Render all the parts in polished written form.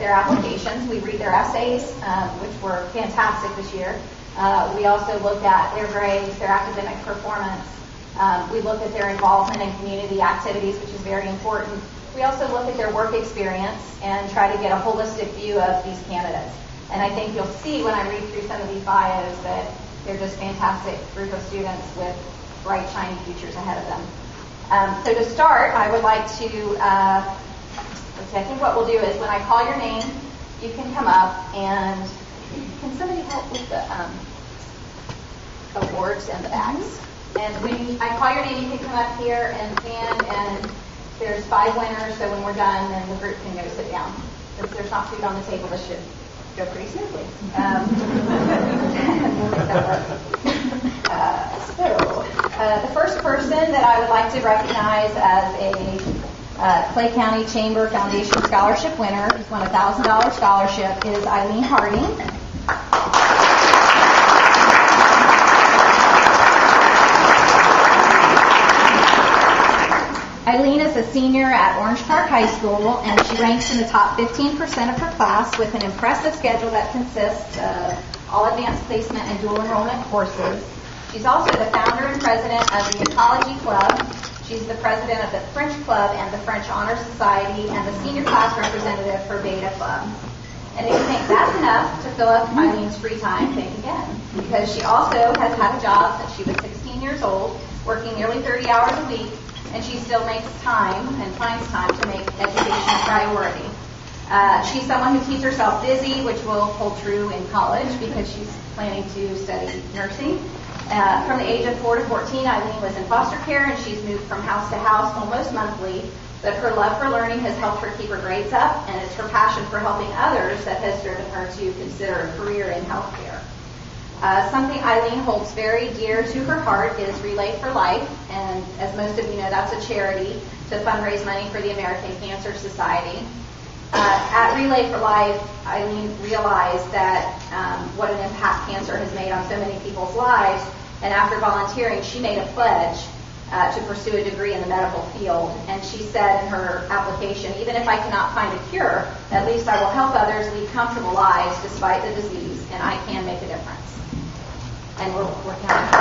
their applications. We read their essays, which were fantastic this year. We also looked at their grades, their academic performance. We looked at their involvement in community activities, which is very important. We also look at their work experience and try to get a holistic view of these candidates. And I think you'll see when I read through some of these bios that they're just fantastic group of students with bright, shiny futures ahead of them. So to start, I would like to, let's see, I think what we'll do is when I call your name, you can come up and can somebody help with the awards and the bags? And when I call your name, you can come up here and stand, and there's 5 winners, so when we're done, then the group can go sit down. Since there's not food on the table, this should go pretty smoothly. We'll get that the first person that I would like to recognize as a Clay County Chamber Foundation Scholarship winner who's won a $1,000 scholarship is Eileen Hardy. Eileen is a senior at Orange Park High School, and she ranks in the top 15% of her class with an impressive schedule that consists of all advanced placement and dual enrollment courses. She's also the founder and president of the Ecology Club. She's the president of the French Club and the French Honor Society, and the senior class representative for Beta Club. And if you think that's enough to fill up Eileen's free time, think again, because she also has had a job since she was 16 years old, working nearly 30 hours a week, and she still makes time and finds time to make education a priority. She's someone who keeps herself busy, which will hold true in college because she's planning to study nursing. From the age of 4 to 14, Eileen was in foster care, and she's moved from house to house almost monthly. But her love for learning has helped her keep her grades up, and it's her passion for helping others that has driven her to consider a career in healthcare. Something Eileen holds very dear to her heart is Relay for Life, and as most of you know, that's a charity to fundraise money for the American Cancer Society. At Relay for Life, Eileen realized that what an impact cancer has made on so many people's lives, and after volunteering, she made a pledge to pursue a degree in the medical field. And she said in her application, even if I cannot find a cure, at least I will help others lead comfortable lives despite the disease, and I can make a difference. And we're working on it.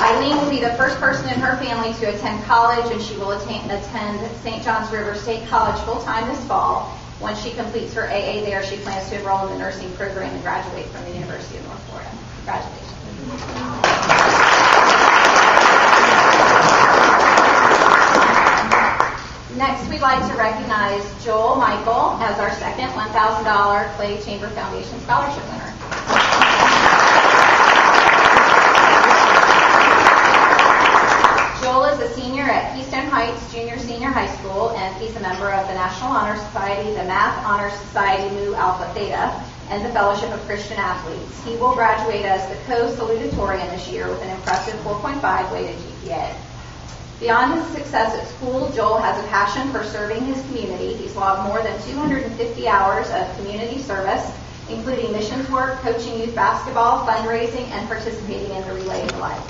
Eileen will be the first person in her family to attend college, and she will attend St. John's River State College full-time this fall. Once she completes her AA there, she plans to enroll in the nursing program and graduate from the University of North Florida. Congratulations. Next, we'd like to recognize Joel Michael as our second $1,000 Clay Chamber Foundation Scholarship winner. Joel is a senior at Keystone Heights Junior-Senior High School, and he's a member of the National Honor Society, the Math Honor Society Mu Alpha Theta, and the Fellowship of Christian Athletes. He will graduate as the co-salutatorian this year with an impressive 4.5 weighted GPA. Beyond his success at school, Joel has a passion for serving his community. He's logged more than 250 hours of community service, including missions work, coaching youth basketball, fundraising, and participating in the Relay for Life.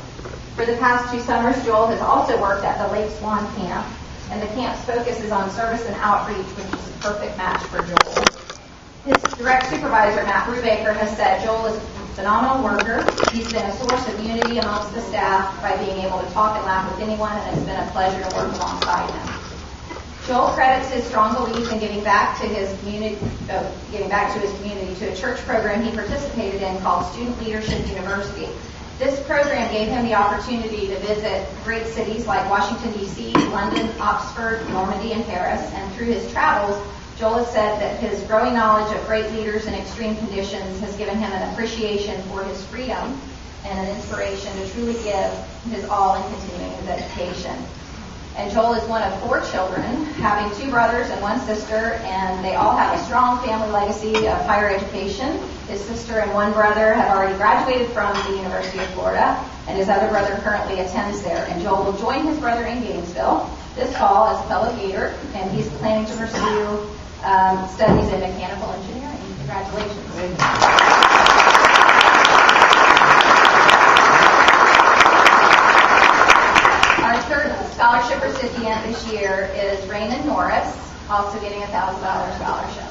For the past 2 summers, Joel has also worked at the Lake Swan Camp, and the camp's focus is on service and outreach, which is a perfect match for Joel. His direct supervisor, Matt Brubaker, has said Joel is a phenomenal worker. He's been a source of unity amongst the staff by being able to talk and laugh with anyone, and it's been a pleasure to work alongside him. Joel credits his strong belief in giving back to his community to a church program he participated in called Student Leadership University. This program gave him the opportunity to visit great cities like Washington, D.C., London, Oxford, Normandy, and Paris. And through his travels, Joel has said that his growing knowledge of great leaders in extreme conditions has given him an appreciation for his freedom and an inspiration to truly give his all in continuing his education. And Joel is one of 4 children, having 2 brothers and 1 sister, and they all have a strong family legacy of higher education. His sister and 1 brother have already graduated from the University of Florida, and his other brother currently attends there. And Joel will join his brother in Gainesville this fall as a fellow Gator, and he's planning to pursue studies in mechanical engineering. Congratulations. Our third scholarship recipient this year is Raymond Norris, also getting a $1,000 scholarship.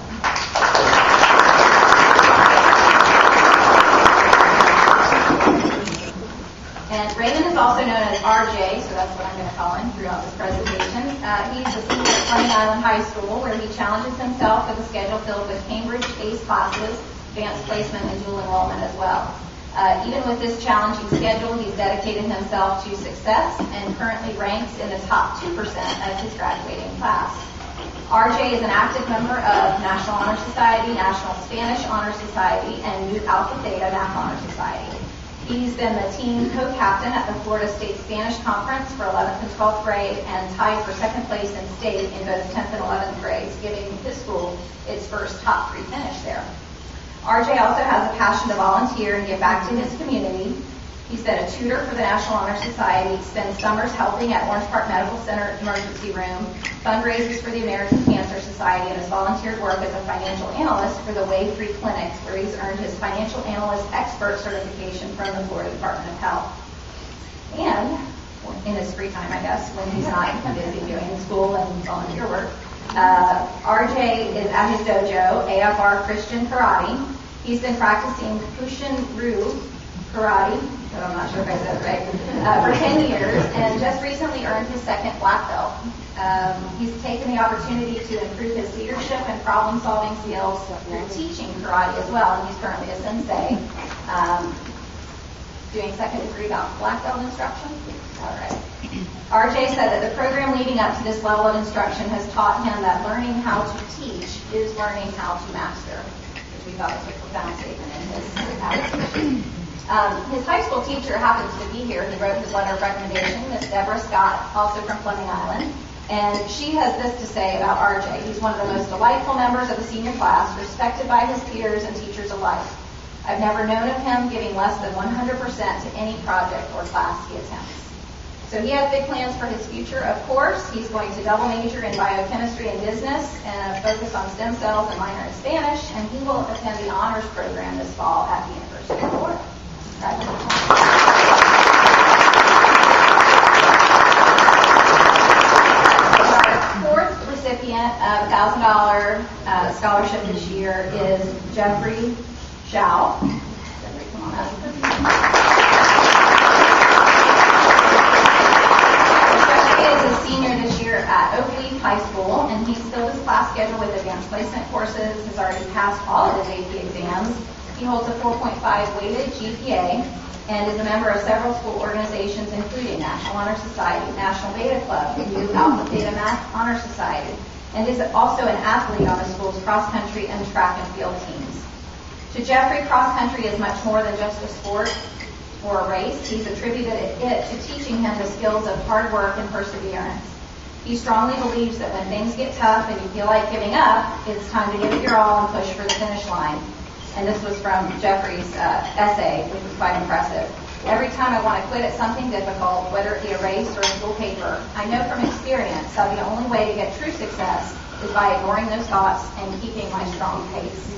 And Raymond is also known as RJ, so that's what I'm going to call him throughout this presentation. He's a senior at Fleming Island High School, where he challenges himself with a schedule filled with Cambridge ACE classes, advanced placement, and dual enrollment as well. Even with this challenging schedule, he's dedicated himself to success and currently ranks in the top 2% of his graduating class. RJ is an active member of National Honor Society, National Spanish Honor Society, and Nu Alpha Theta Math Honor Society. He's been the team co-captain at the Florida State Spanish Conference for 11th and 12th grade and tied for second place in state in both 10th and 11th grades, giving his school its first top 3 finish there. RJ also has a passion to volunteer and give back to his community. He's been a tutor for the National Honor Society, spends summers helping at Orange Park Medical Center emergency room, fundraises for the American Cancer Society, and has volunteered work as a financial analyst for the Way Free Clinic, where he's earned his financial analyst expert certification from the Florida Department of Health. And in his free time, I guess, when he's not busy doing school and volunteer work, RJ is at his dojo, AFR Christian Karate. He's been practicing Kushin-Ryu Karate, but I'm not sure if I said it right, for 10 years, and just recently earned his second black belt. He's taken the opportunity to improve his leadership and problem-solving skills through teaching karate as well, and he's currently a sensei, doing second-degree black belt instruction. All right. RJ said that the program leading up to this level of instruction has taught him that learning how to teach is learning how to master, which we thought was a profound statement in his attitude. His high school teacher happens to be here. He wrote his letter of recommendation, Miss Deborah Scott, also from Fleming Island. And she has this to say about RJ. He's one of the most delightful members of the senior class, respected by his peers and teachers alike. I've never known of him giving less than 100% to any project or class he attempts. So he has big plans for his future, of course. He's going to double major in biochemistry and business and focus on stem cells and minor in Spanish, and he will attend the honors program this fall at the University of Florida. Our fourth recipient of $1,000 scholarship this year is Jeffrey Shao. Jeffrey, come on up. Senior this year at Oakley High School, and he's filled his class schedule with advanced placement courses, has already passed all of his AP exams. He holds a 4.5 weighted GPA and is a member of several school organizations, including National Honor Society, National Beta Club, Nu Alpha Theta Math Honor Society, and is also an athlete on the school's cross-country and track and field teams. To Jeffrey, cross-country is much more than just a sport or a race. He's attributed it to teaching him the skills of hard work and perseverance. He strongly believes that when things get tough and you feel like giving up, it's time to give it your all and push for the finish line. And this was from Jeffrey's essay, which was quite impressive. Every time I want to quit at something difficult, whether it be a race or a school paper, I know from experience that the only way to get true success is by ignoring those thoughts and keeping my strong pace.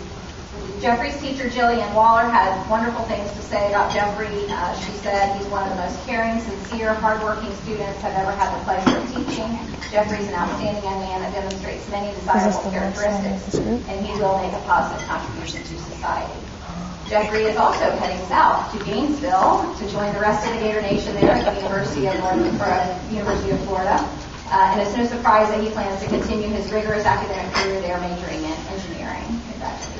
Jeffrey's teacher, Jillian Waller, had wonderful things to say about Jeffrey. She said he's one of the most caring, sincere, hardworking students I've ever had the pleasure of teaching. Jeffrey's an outstanding young man that demonstrates many desirable characteristics, and he will make a positive contribution to society. Jeffrey is also heading south to Gainesville to join the rest of the Gator Nation there at the University of Florida. And it's no surprise that he plans to continue his rigorous academic career there, majoring in engineering. Congratulations.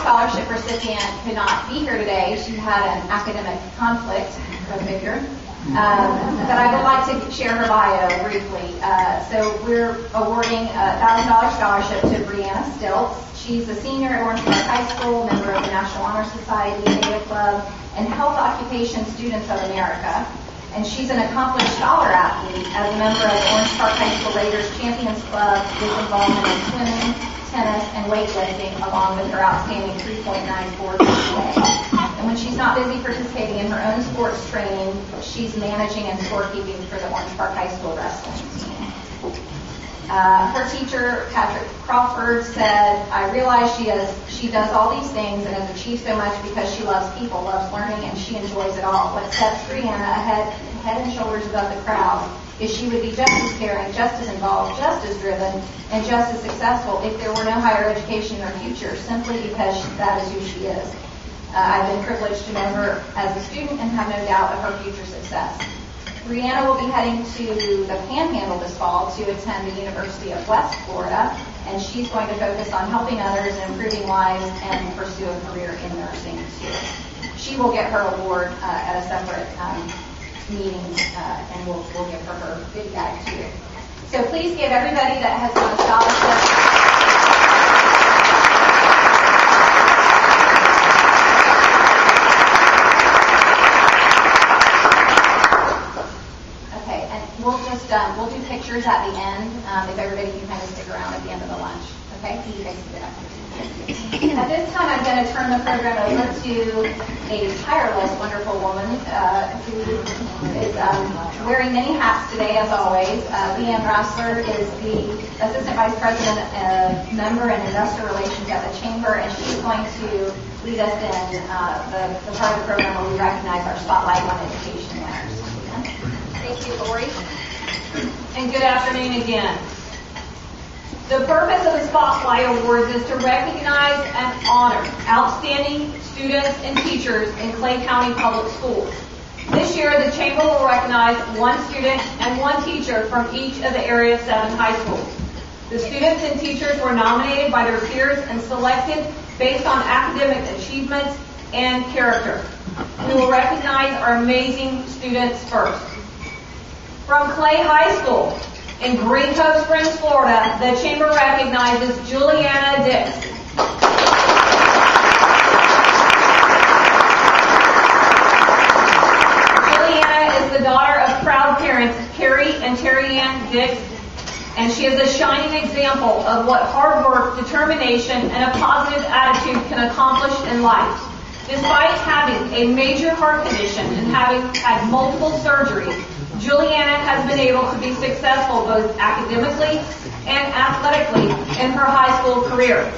Scholarship recipient could not be here today. She had an academic conflict, go figure. But I would like to share her bio briefly. So we're awarding a $1,000 scholarship to Brianna Stilts. She's a senior at Orange Park High School, member of the National Honor Society, Beta Club, and Health Occupation Students of America. And she's an accomplished scholar athlete as a member of the Orange Park High School Raiders Champions Club with involvement in swimming, tennis, and weightlifting, along with her outstanding 3.94 GPA. And when she's not busy participating in her own sports training, she's managing and scorekeeping for the Orange Park High School wrestling team. Her teacher, Patrick Crawford, said, I realize she does all these things and has achieved so much because she loves people, loves learning, and she enjoys it all. What sets Brianna head and shoulders above the crowd is she would be just as caring, just as involved, just as driven, and just as successful if there were no higher education in her future, simply because that is who she is. I've been privileged to know her as a student and have no doubt of her future success. Brianna will be heading to the Panhandle this fall to attend the University of West Florida, and she's going to focus on helping others and improving lives and pursue a career in nursing too. She will get her award at a separate meeting, and we'll give her goodie bag too. So please give everybody that has won a scholarship. We'll do pictures at the end, if everybody can kind of stick around at the end of the lunch. Okay? So you guys can get up. At this time, I'm going to turn the program over to a tireless, wonderful woman who is wearing many hats today, as always. Leanne Rassler is the Assistant Vice President, Member and Investor Relations at the Chamber, and she's going to lead us in the part of the program where we recognize our Spotlight on Education winners. Thank you, Lori. And good afternoon again. The purpose of the Spotlight Awards is to recognize and honor outstanding students and teachers in Clay County Public Schools. This year, the Chamber will recognize one student and one teacher from each of the Area 7 high schools. The students and teachers were nominated by their peers and selected based on academic achievements and character. We will recognize our amazing students first. From Clay High School in Green Cove Springs, Florida, the Chamber recognizes Juliana Dix. Juliana is the daughter of proud parents Carrie and Terry Ann Dix, and she is a shining example of what hard work, determination, and a positive attitude can accomplish in life. Despite having a major heart condition and having had multiple surgeries, Juliana has been able to be successful both academically and athletically in her high school career.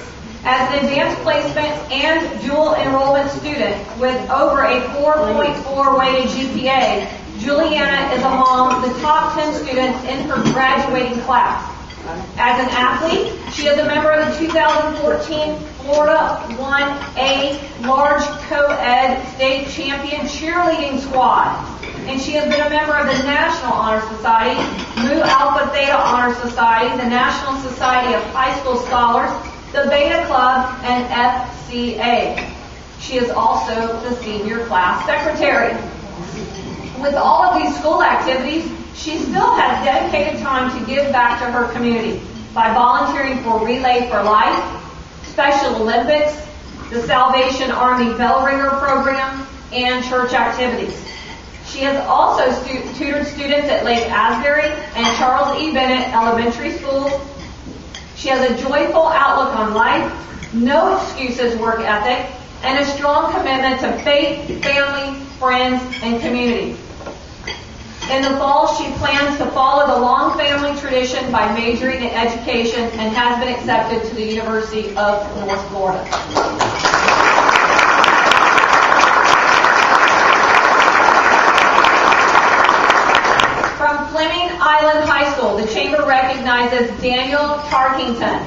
As an advanced placement and dual enrollment student with over a 4.4 weighted GPA, Juliana is among the top 10 students in her graduating class. As an athlete, she is a member of the 2014 Florida 1A Large Co-Ed State Champion Cheerleading Squad. And she has been a member of the National Honor Society, Mu Alpha Theta Honor Society, the National Society of High School Scholars, the Beta Club, and FCA. She is also the senior class secretary. With all of these school activities, she still has dedicated time to give back to her community by volunteering for Relay for Life, Special Olympics, the Salvation Army Bell Ringer program, and church activities. She has also tutored students at Lake Asbury and Charles E. Bennett Elementary Schools. She has a joyful outlook on life, no excuses work ethic, and a strong commitment to faith, family, friends, and community. In the fall, she plans to follow the long family tradition by majoring in education and has been accepted to the University of North Florida. From Fleming Island High School, the Chamber recognizes Daniel Tarkington.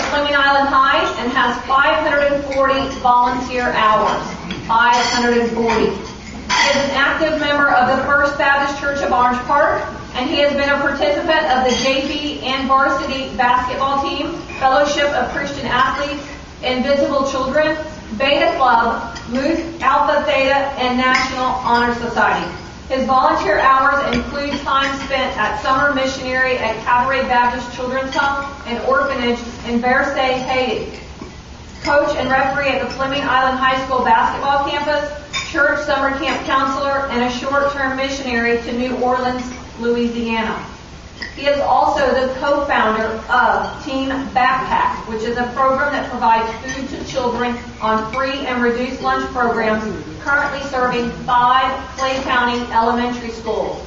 Fleming Island High and has 540 volunteer hours. 540. He is an active member of the First Baptist Church of Orange Park, and he has been a participant of the JV and varsity basketball team, Fellowship of Christian Athletes, Invisible Children, Beta Club, Mu Alpha Theta, and National Honor Society. His volunteer hours include time spent at summer missionary at Calvary Baptist Children's Home and Orphanage in Versailles, Haiti. Coach and referee at the Fleming Island High School basketball campus, church summer camp counselor, and a short-term missionary to New Orleans, Louisiana. He is also the co-founder of Team Backpack, which is a program that provides food to children on free and reduced lunch programs, currently serving 5 Clay County elementary schools.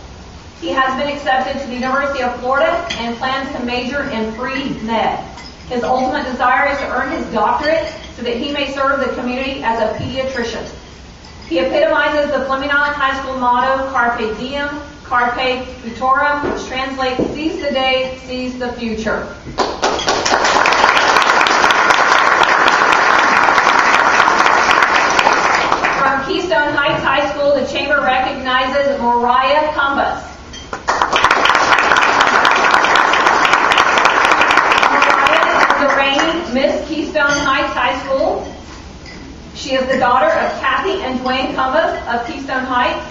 He has been accepted to the University of Florida and plans to major in pre-med. His ultimate desire is to earn his doctorate so that he may serve the community as a pediatrician. He epitomizes the Fleming Island High School motto, Carpe Diem, Carpe Futurum, which translates, seize the day, seize the future. From Keystone Heights High School, the Chamber recognizes Moriah Cometh. Miss Keystone Heights High School. She is the daughter of Kathy and Dwayne Cometh of Keystone Heights.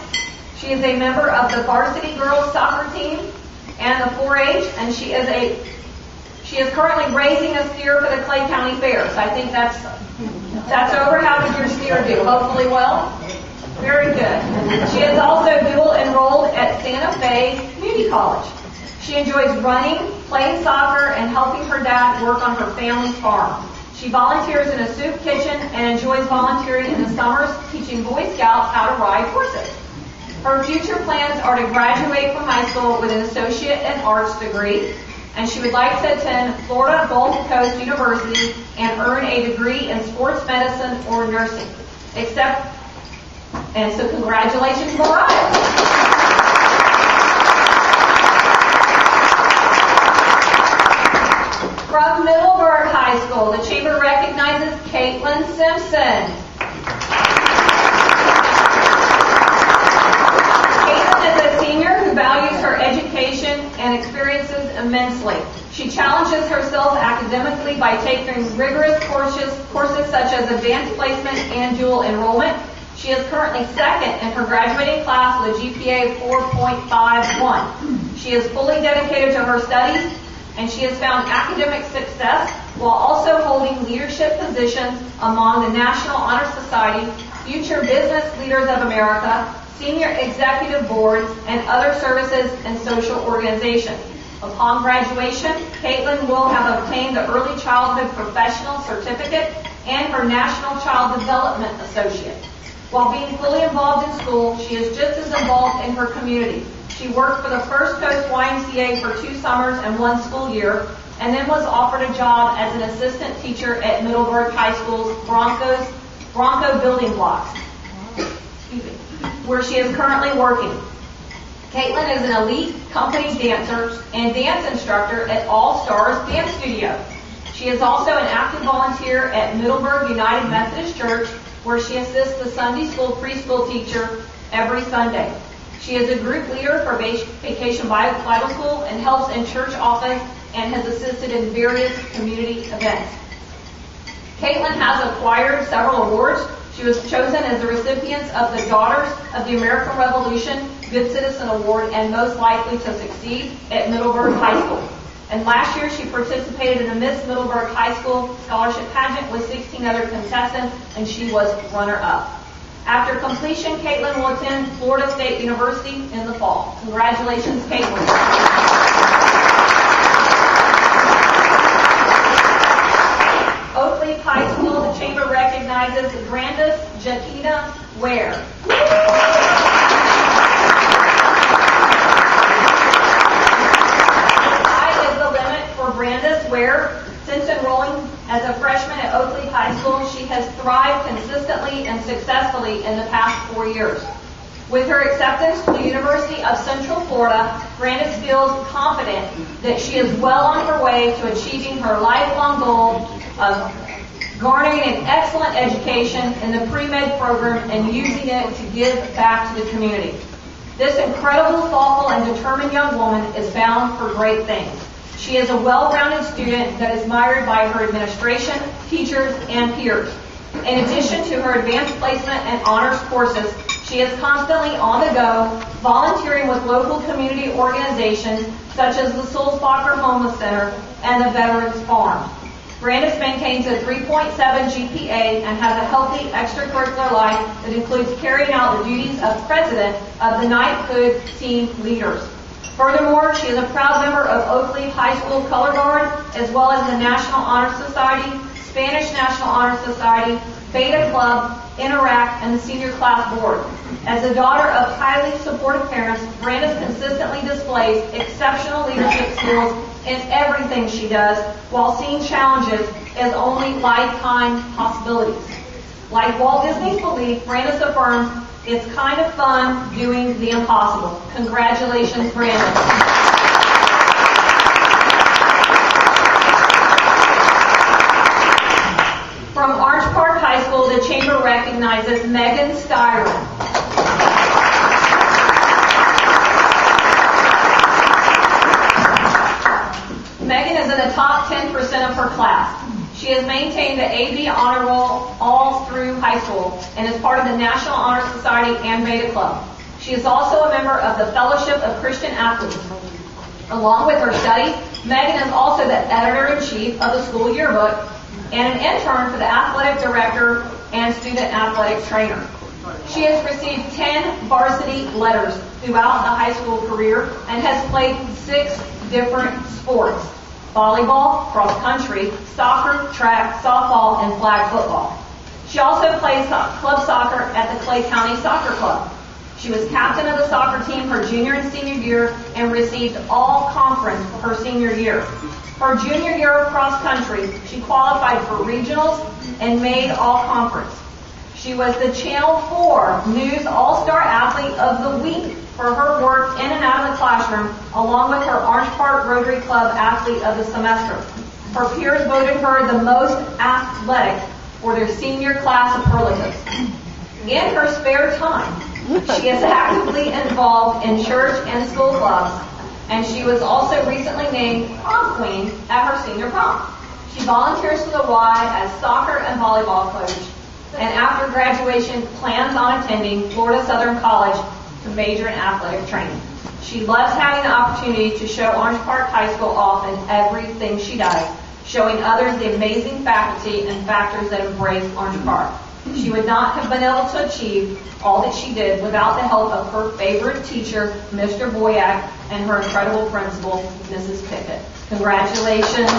She is a member of the varsity girls soccer team and the 4-H, and she is currently raising a steer for the Clay County Fair. So I think that's over. How did your steer do? Hopefully well. Very good. She is also dual enrolled at Santa Fe Community College. She enjoys running, playing soccer, and helping her dad work on her family's farm. She volunteers in a soup kitchen and enjoys volunteering in the summers, teaching Boy Scouts how to ride horses. Her future plans are to graduate from high school with an associate in arts degree, and she would like to attend Florida Gulf Coast University and earn a degree in sports medicine or nursing. So congratulations, Moriah. From Middleburg High School, the Chamber recognizes Caitlin Simpson. Caitlin is a senior who values her education and experiences immensely. She challenges herself academically by taking rigorous courses such as advanced placement and dual enrollment. She is currently second in her graduating class with a GPA of 4.51. She is fully dedicated to her studies, and she has found academic success while also holding leadership positions among the National Honor Society, Future Business Leaders of America, senior executive boards, and other services and social organizations. Upon graduation, Caitlin will have obtained the Early Childhood Professional Certificate and her National Child Development Associate. While being fully involved in school, she is just as involved in her community. She worked for the First Coast YMCA for 2 summers and 1 school year, and then was offered a job as an assistant teacher at Middleburg High School's Bronco Building Blocks, where she is currently working. Caitlin is an elite company dancer and dance instructor at All Stars Dance Studio. She is also an active volunteer at Middleburg United Methodist Church, where she assists the Sunday school preschool teacher every Sunday. She is a group leader for Vacation Bible School and helps in church office and has assisted in various community events. Caitlin has acquired several awards. She was chosen as the recipient of the Daughters of the American Revolution Good Citizen Award and Most Likely to Succeed at Middleburg High School. And last year she participated in the Miss Middleburg High School Scholarship Pageant with 16 other contestants, and she was runner-up. After completion, Caitlin will attend Florida State University in the fall. Congratulations, Caitlin. Oak Leaf High School, the Chamber recognizes Brandis Chiquita Ware. The sky is the limit for Brandis Ware. Since enrolling as a freshman at Oak Leaf High School, she has thrived consistently and successfully in the past 4 years. With her acceptance to the University of Central Florida, Brandis feels confident that she is well on her way to achieving her lifelong goal of garnering an excellent education in the pre-med program and using it to give back to the community. This incredible, thoughtful, and determined young woman is bound for great things. She is a well-rounded student that is admired by her administration, teachers, and peers. In addition to her advanced placement and honors courses, she is constantly on the go, volunteering with local community organizations such as the Sulzbacher Homeless Center and the Veterans Farm. Brandis maintains a 3.7 GPA and has a healthy extracurricular life that includes carrying out the duties of president of the Knighthood Team Leaders. Furthermore, she is a proud member of Oakley High School Color Guard, as well as the National Honor Society, Spanish National Honor Society, Beta Club, Interact, and the Senior Class Board. As the daughter of highly supportive parents, Brandis consistently displays exceptional leadership skills in everything she does, while seeing challenges as only lifetime possibilities. Like Walt Disney's belief, Brandis affirms, "It's kind of fun doing the impossible." Congratulations, Brandis. From Orange Park High School, the Chamber recognizes Megan Styron. Megan is in the top 10% of her class. She has maintained the AB honor roll all through high school and is part of the National Honor Society and Beta Club. She is also a member of the Fellowship of Christian Athletes. Along with her studies, Megan is also the editor-in-chief of the school yearbook and an intern for the athletic director and student athletic trainer. She has received 10 varsity letters throughout the high school career and has played 6 different sports: volleyball, cross country, soccer, track, softball, and flag football. She also plays club soccer at the Clay County Soccer Club. She was captain of the soccer team her junior and senior year and received all conference her senior year. Her junior year of cross country, she qualified for regionals and made all conference. She was the Channel 4 News All-Star Athlete of the Week for her work in and out of the classroom, along with her Orange Park Rotary Club Athlete of the Semester. Her peers voted her the most athletic for their senior class superlatives. In her spare time, she is actively involved in church and school clubs, and she was also recently named prom queen at her senior prom. She volunteers for the Y as soccer and volleyball coach, and after graduation plans on attending Florida Southern College to major in athletic training. She loves having the opportunity to show Orange Park High School off in everything she does, showing others the amazing faculty and factors that embrace Orange Park. She would not have been able to achieve all that she did without the help of her favorite teacher, Mr. Boyack, and her incredible principal, Mrs. Pickett. Congratulations.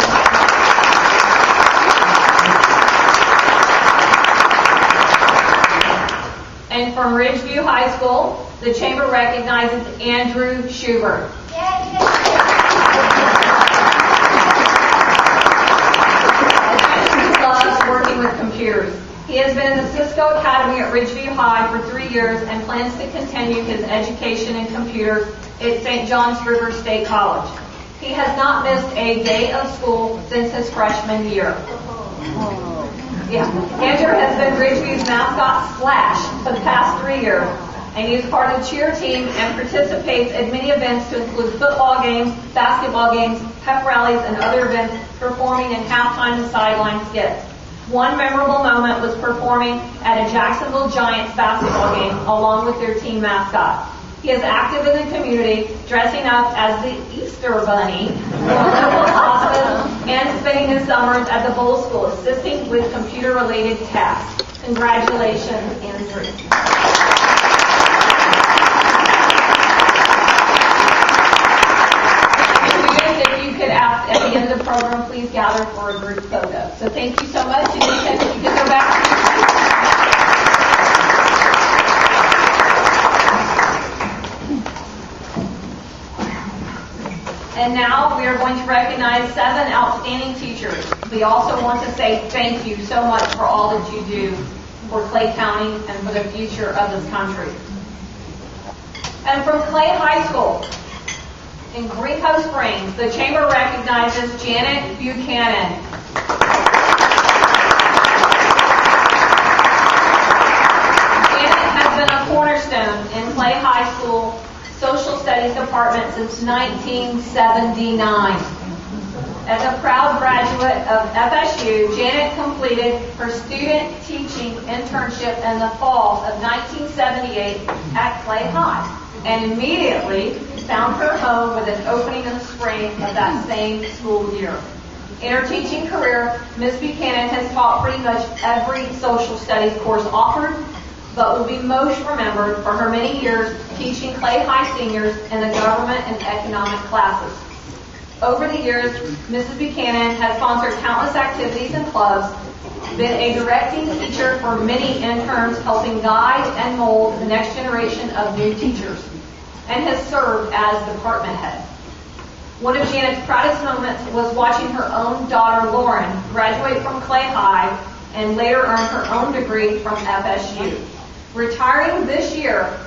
And from Ridgeview High School, the Chamber recognizes Andrew Schubert. He loves working with computers. He has been in the Cisco Academy at Ridgeview High for 3 years and plans to continue his education in computers at St. John's River State College. He has not missed a day of school since his freshman year. Andrew has been Ridgeview's mascot Slash for the past 3 years, and he is part of the cheer team and participates in many events to include football games, basketball games, pep rallies, and other events, performing in halftime and sideline skits. One memorable moment was performing at a Jacksonville Giants basketball game along with their team mascot. He is active in the community, dressing up as the Easter Bunny for local hospitals and spending his summers at the Bowl School, assisting with computer-related tasks. Congratulations, Andrew. Students, if you could, at the end of the program, please gather for a group photo. So thank you so much. And you can go back. And now we are going to recognize 7 outstanding teachers. We also want to say thank you so much for all that you do for Clay County and for the future of this country. And from Clay High School in Greenhoe Springs, the Chamber recognizes Janet Buchanan. Janet has been a cornerstone in Clay High School Social Studies Department since 1979. As a proud graduate of FSU, Janet completed her student teaching internship in the fall of 1978 at Clay High and immediately found her home with an opening in the spring of that same school year. In her teaching career, Ms. Buchanan has taught pretty much every social studies course offered, but will be most remembered for her many years teaching Clay High seniors in the government and economic classes. Over the years, Mrs. Buchanan has sponsored countless activities and clubs, been a directing teacher for many interns, helping guide and mold the next generation of new teachers, and has served as department head. One of Janet's proudest moments was watching her own daughter, Lauren, graduate from Clay High and later earn her own degree from FSU. Retiring this year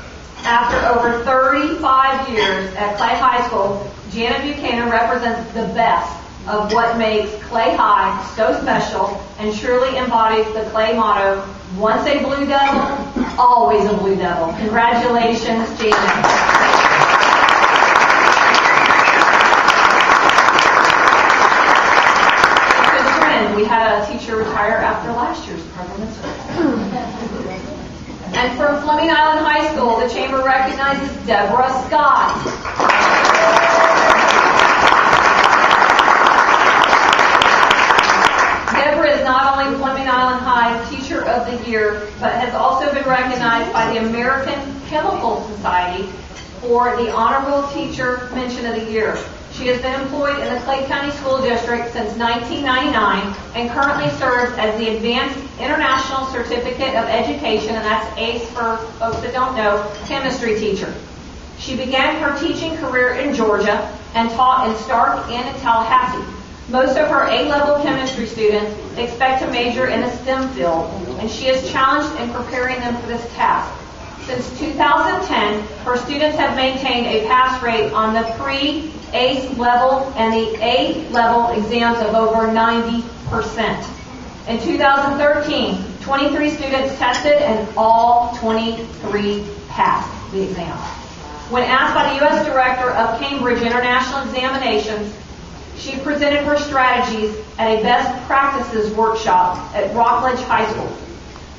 after over 35 years at Clay High School, Janet Buchanan represents the best of what makes Clay High so special and truly embodies the Clay motto, once a Blue Devil, always a Blue Devil. Congratulations, Janet. We had a teacher retire after last year's program. And from Fleming Island High School, the Chamber recognizes Deborah Scott. Deborah is not only Fleming Island High's Teacher of the Year, but has also been recognized by the American Chemical Society for the Honorable Teacher Mention of the Year. She has been employed in the Clay County School District since 1999 and currently serves as the Advanced International Certificate of Education, and that's ACE for folks that don't know, chemistry teacher. She began her teaching career in Georgia and taught in Stark and in Tallahassee. Most of her A-level chemistry students expect to major in the STEM field, and she is challenged in preparing them for this task. Since 2010, her students have maintained a pass rate on the pre-ACE level and the A-level exams of over 90%. In 2013, 23 students tested and all 23 passed the exam. When asked by the U.S. Director of Cambridge International Examinations, she presented her strategies at a best practices workshop at Rockledge High School.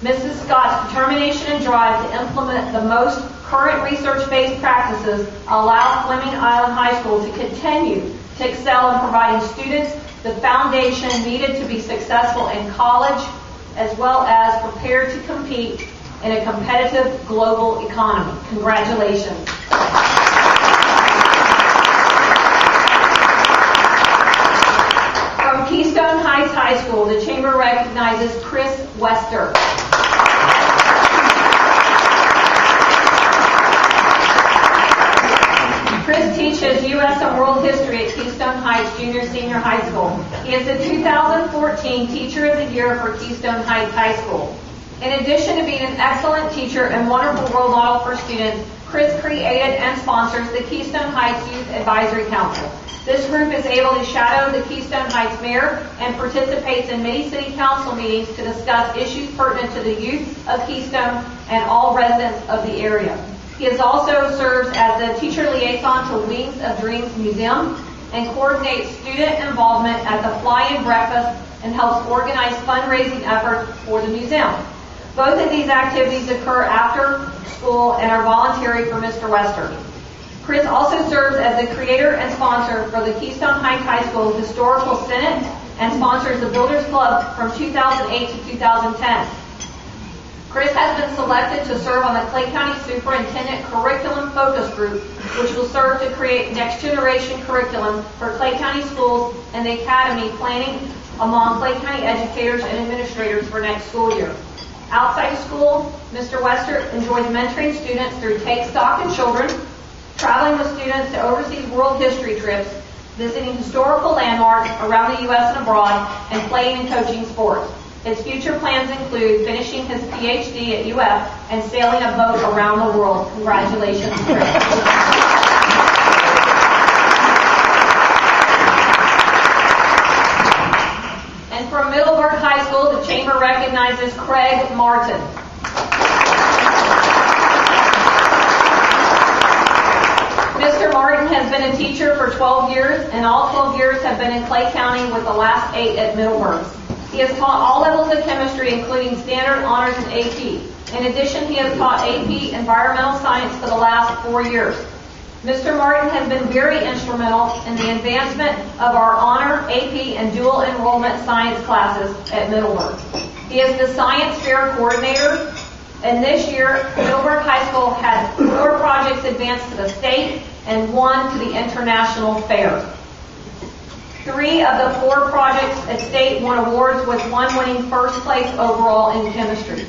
Mrs. Scott's determination and drive to implement the most current research-based practices allow Fleming Island High School to continue to excel in providing students the foundation needed to be successful in college, as well as prepared to compete in a competitive global economy. Congratulations. From Keystone Heights High School, the Chamber recognizes Chris Wester. Chris teaches U.S. and World History at Keystone Heights Junior Senior High School. He is the 2014 Teacher of the Year for Keystone Heights High School. In addition to being an excellent teacher and wonderful role model for students, Chris created and sponsors the Keystone Heights Youth Advisory Council. This group is able to shadow the Keystone Heights mayor and participates in many city council meetings to discuss issues pertinent to the youth of Keystone and all residents of the area. He has also serves as the teacher liaison to Wings of Dreams Museum and coordinates student involvement at the fly-in breakfast and helps organize fundraising efforts for the museum. Both of these activities occur after school and are voluntary for Mr. Wester. Chris also serves as the creator and sponsor for the Keystone Heights High School Historical Senate and sponsors the Builders Club from 2008 to 2010. Chris has been selected to serve on the Clay County Superintendent Curriculum Focus Group, which will serve to create next-generation curriculum for Clay County schools and the Academy planning among Clay County educators and administrators for next school year. Outside of school, Mr. Wester enjoys mentoring students through Take Stock in Children, traveling with students to overseas world history trips, visiting historical landmarks around the U.S. and abroad, and playing and coaching sports. His future plans include finishing his Ph.D. at UF and sailing a boat around the world. Congratulations, Chris. And from Middleburg High School, the Chamber recognizes Craig Martin. Mr. Martin has been a teacher for 12 years, and all 12 years have been in Clay County, with the last 8 at Middleburg. He has taught all levels of chemistry, including standard, honors, and AP. In addition, he has taught AP environmental science for the last 4 years. Mr. Martin has been very instrumental in the advancement of our honor, AP, and dual enrollment science classes at Middleburg. He is the science fair coordinator, And this year, Middleburg High School had 4 projects advanced to the state and 1 to the international fair. 3 of the 4 projects at state won awards, with 1 winning first place overall in chemistry.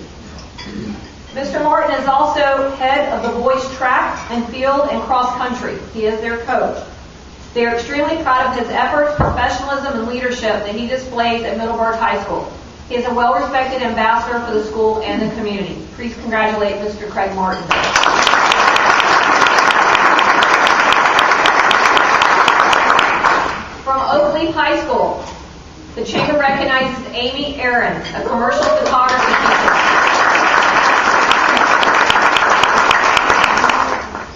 Mr. Martin is also head of the boys track and field and cross country. He is their coach. They are extremely proud of his efforts, professionalism, and leadership that he displays at Middleburg High School. He is a well-respected ambassador for the school and the community. Please congratulate Mr. Craig Martin. From Oakleaf High School, the Chamber recognizes Amy Ahrens, a commercial photography teacher.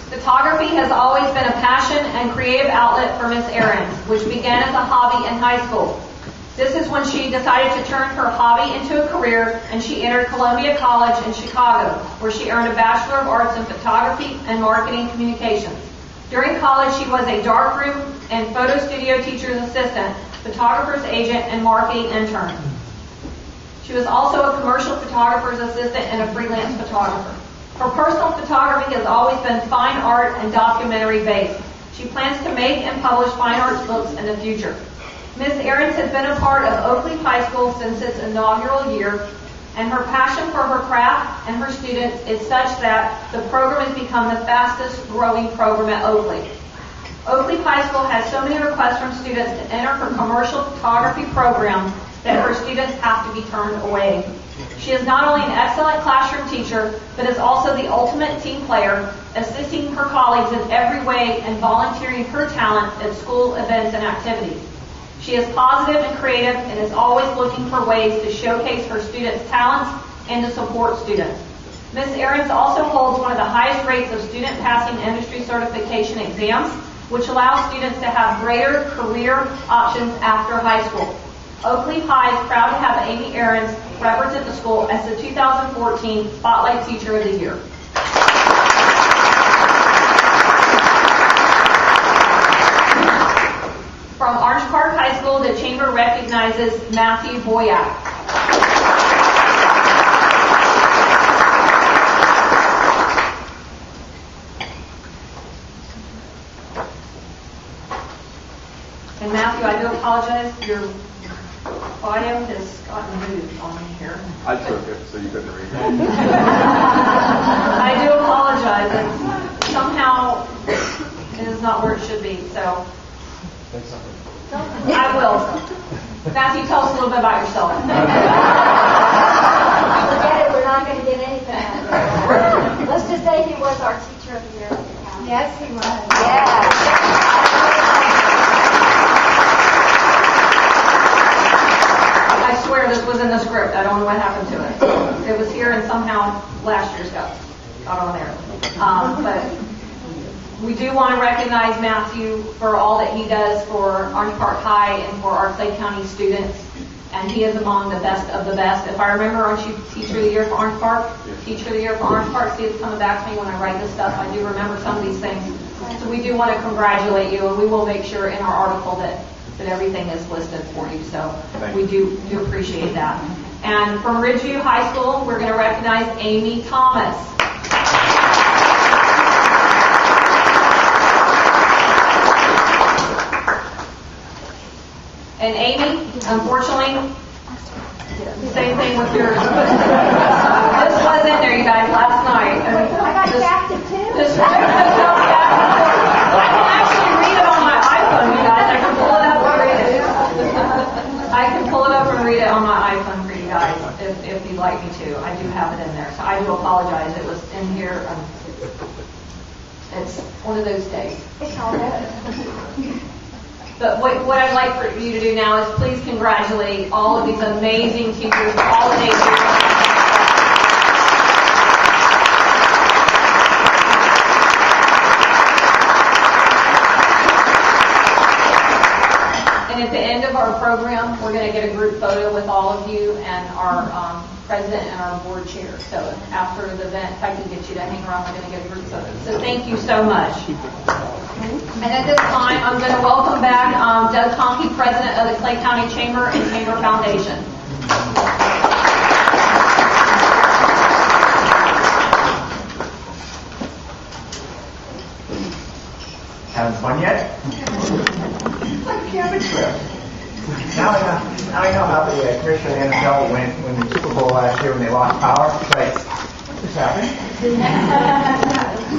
Photography has always been a passion and creative outlet for Miss Ahrens, which began as a hobby in high school. This is when she decided to turn her hobby into a career, and she entered Columbia College in Chicago, where she earned a Bachelor of Arts in Photography and Marketing Communications. During college, she was a darkroom and photo studio teacher's assistant, photographer's agent, and marketing intern. She was also a commercial photographer's assistant and a freelance photographer. Her personal photography has always been fine art and documentary based. She plans to make and publish fine arts books in the future. Ms. Ahrens has been a part of Oakleaf High School since its inaugural year, and her passion for her craft and her students is such that the program has become the fastest growing program at Oakleaf. Oakleaf High School has so many requests from students to enter her commercial photography program that her students have to be turned away. She is not only an excellent classroom teacher, but is also the ultimate team player, assisting her colleagues in every way and volunteering her talent at school events and activities. She is positive and creative and is always looking for ways to showcase her students' talents and to support students. Ms. Ahrens also holds one of the highest rates of student passing industry certification exams, which allows students to have greater career options after high school. Oakleaf High is proud to have Amy Ahrens represent the school as the 2014 Spotlight Teacher of the Year. From Orange Park High School, the Chamber recognizes Matthew Boyack. And Matthew, I do apologize. Your audio has gotten moved on me here. I took it, so you couldn't read it. I do apologize. Somehow it is not where it should be. So I will. Matthew, tell us a little bit about yourself. Forget it. We're not going to get anything out of it. Let's just say he was our teacher of the year. Yes, he was. Yeah. I swear this was in the script. I don't know what happened to it. It was here, and somehow last year's got on there. But we do want to recognize Matthew for all that he does for Orange Park High and for our Clay County students. And he is among the best of the best. If I remember, aren't you Teacher of the Year for Orange Park? Yes. Teacher of the Year for Orange Park. See, it's coming back to me when I write this stuff. I do remember some of these things. So we do want to congratulate you, and we will make sure in our article that everything is listed for you. So we do appreciate that. And from Ridgeview High School, we're going to recognize Amy Thomas. And Amy, unfortunately, same thing with yours. This was in there, you guys, last night. I got captive too. I can actually read it on my iPhone, you guys. I can pull it up and read it. I can pull it up and read it on my iPhone for you guys if you'd like me to. I do have it in there. So I do apologize. It was in here. It's one of those days. It's all good. But what I'd like for you to do now is please congratulate all of these amazing teachers for all that they do. And at the end of our program, we're going to get a group photo with all of you and our president and our board chair. So after the event, if I can get you to hang around, we're going to get a group photo. So thank you so much. And at this time, I'm going to welcome back Doug Conkey, president of the Clay County Chamber and Chamber Foundation. I know how the Christian NFL went when the Super Bowl last year when they lost power. It's like, what just happened?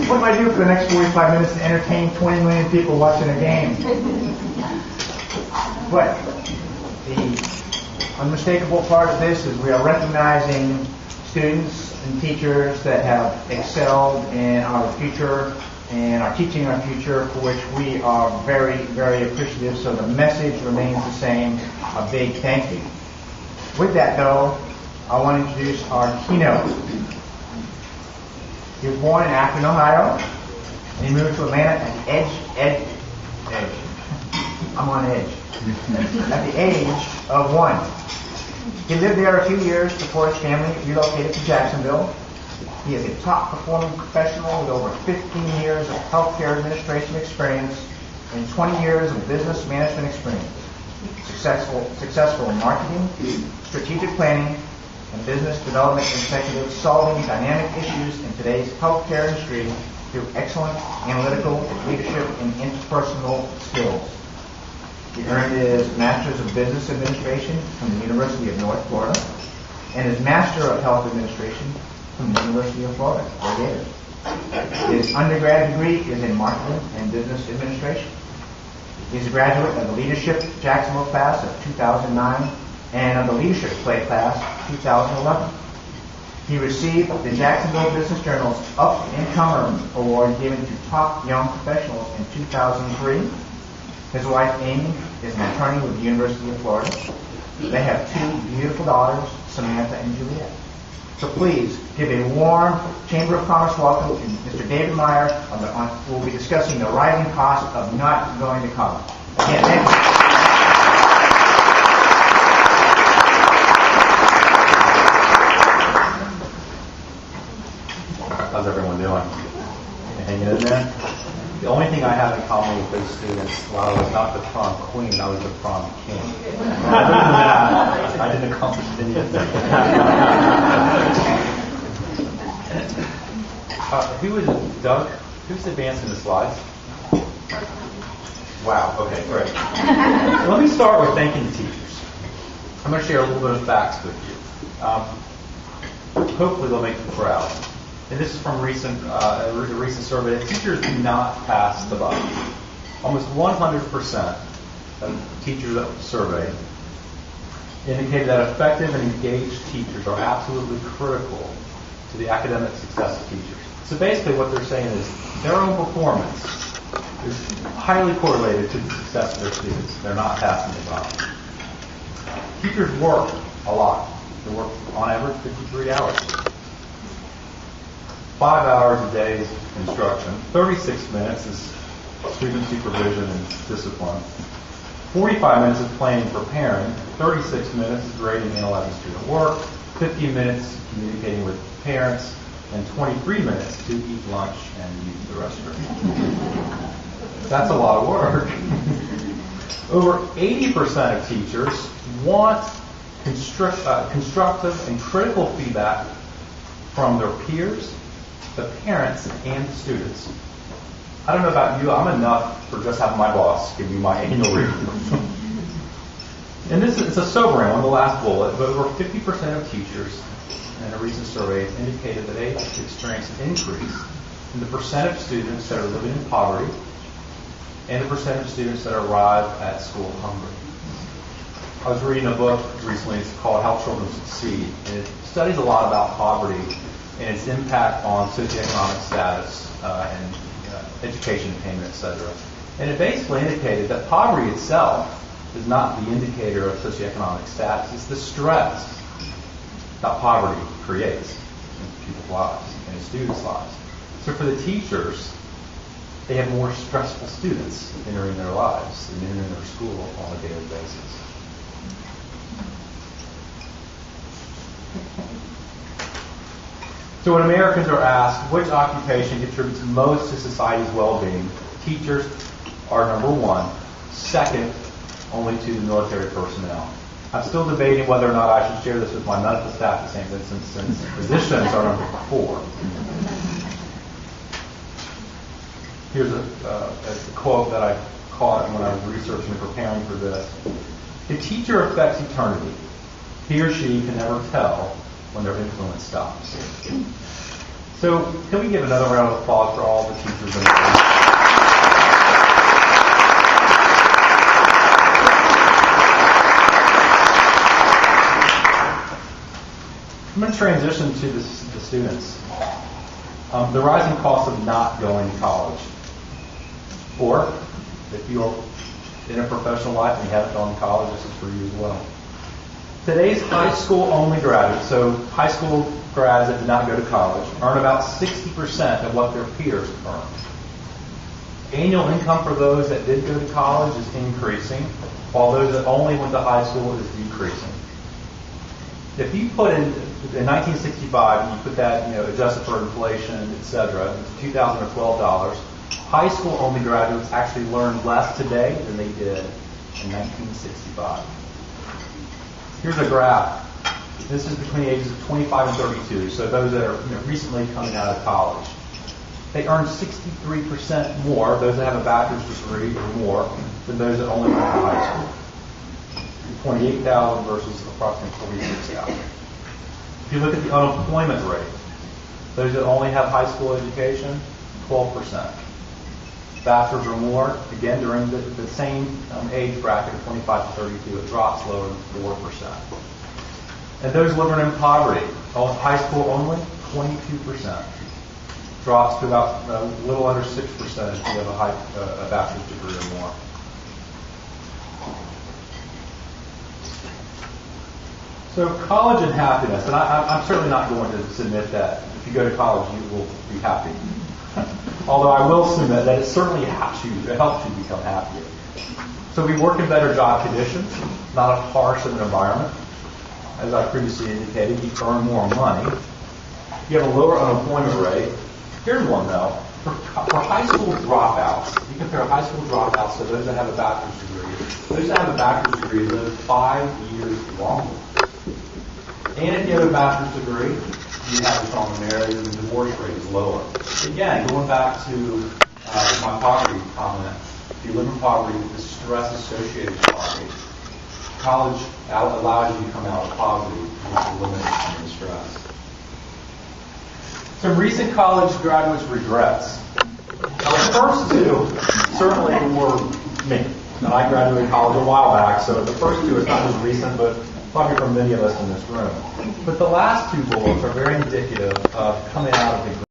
What do I do for the next 45 minutes to entertain 20 million people watching a game? But the unmistakable part of this is we are recognizing students and teachers that have excelled in our future and are teaching our future, for which we are very, very appreciative. So the message remains the same. A big thank you. With that, though, I want to introduce our keynote. He was born in Akron, Ohio, and he moved to Atlanta at the edge. I'm on edge. At the age of 1. He lived there a few years before his family relocated to Jacksonville. He is a top-performing professional with over 15 years of healthcare administration experience and 20 years of business management experience. Successful in marketing, strategic planning, and business development executive, solving dynamic issues in today's healthcare industry through excellent analytical leadership and interpersonal skills. He earned his Master's of Business Administration from the University of North Florida and his Master of Health Administration from the University of Florida, where he is. His undergrad degree is in Marketing and Business Administration. He's a graduate of the Leadership Jacksonville class of 2009 and of the Leadership Play class 2011. He received the Jacksonville Business Journal's Up and Comer Award given to top young professionals in 2003. His wife, Amy, is an attorney with the University of Florida. They have 2 beautiful daughters, Samantha and Juliet. So please give a warm Chamber of Commerce welcome to Mr. David Meyer, who will be discussing the rising cost of not going to college. Again, thank you. How's everyone doing? Hanging in there? The only thing I have in common with those students, while I was not the prom queen, I was the prom king. Other than that, I didn't accomplish anything. Who is Doug? Who's advancing the slides? Wow. Okay, great. Let me start with thanking the teachers. I'm going to share a little bit of facts with you. Hopefully, they'll make you proud. And this is from a recent survey. Teachers do not pass the buck. Almost 100% of teachers that were surveyed indicated that effective and engaged teachers are absolutely critical to the academic success of teachers. So basically what they're saying is their own performance is highly correlated to the success of their students. They're not passing the buck. Teachers work a lot. They work on average 53 hours. 5 hours a day is instruction. 36 minutes is student supervision and discipline. 45 minutes is planning and preparing. 36 minutes is grading and analyzing student work. 50 minutes communicating with parents. And 23 minutes to eat lunch and use the restroom. That's a lot of work. Over 80% of teachers want constructive and critical feedback from their peers, the parents, and the students. I don't know about you, I'm enough for just having my boss give me my annual review. And it's a sobering one, the last bullet, but over 50% of teachers in a recent survey indicated that they experienced an increase in the percent of students that are living in poverty and the percent of students that arrive at school hungry. I was reading a book recently, it's called How Children Succeed, and it studies a lot about poverty and its impact on socioeconomic status and education attainment, etc. And it basically indicated that poverty itself is not the indicator of socioeconomic status. It's the stress that poverty creates in people's lives and in students' lives. So for the teachers, they have more stressful students entering their lives and entering their school on a daily basis. So when Americans are asked which occupation contributes most to society's well-being, teachers are number 1, second only to the military personnel. I'm still debating whether or not I should share this with my medical staff at St. Vincent, since physicians are number 4. Here's a quote that I caught when I was researching and preparing for this. The teacher affects eternity. He or she can never tell when their influence stops. So, can we give another round of applause for all the teachers in the room? I'm going to transition to the students. The rising cost of not going to college. Or, if you're in a professional life and you haven't gone to college, this is for you as well. Today's high school only graduates, so high school grads that did not go to college, earn about 60% of what their peers earn. Annual income for those that did go to college is increasing, while those that only went to high school is decreasing. If you put in 1965, you put that, adjusted for inflation, etc., it's $2,012. High school only graduates actually learn less today than they did in 1965. Here's a graph. This is between the ages of 25 and 32, so those that are recently coming out of college. They earn 63% more, those that have a bachelor's degree or more, than those that only went to high school. 28,000 versus approximately 46,000. If you look at the unemployment rate, those that only have high school education, 12%. Bachelor's or more, again, during the same age bracket of 25 to 32, it drops lower than 4%. And those living in poverty, high school only, 22%. Drops to about a little under 6% if you have a bachelor's degree or more. So college and happiness, and I'm certainly not going to submit that if you go to college you will be happy. Although I will submit that it certainly helps you become happier. So we work in better job conditions, not as harsh of an environment. As I previously indicated, you earn more money. You have a lower unemployment rate. Here's one though. For high school dropouts, you compare high school dropouts to those that have a bachelor's degree. Those that have a bachelor's degree live 5 years longer. And if you have a bachelor's degree, you have a stronger marriage and the divorce rate is lower. Again, going back to my poverty comment, if you live in poverty, the stress associated with poverty, college allows you to come out of poverty which eliminates some of the stress. Some recent college graduates' regrets. Now, the first two certainly were me. Now, I graduated college a while back, so the first two is not as recent, but probably for many of us in this room. But the last two bullets are very indicative of coming out of the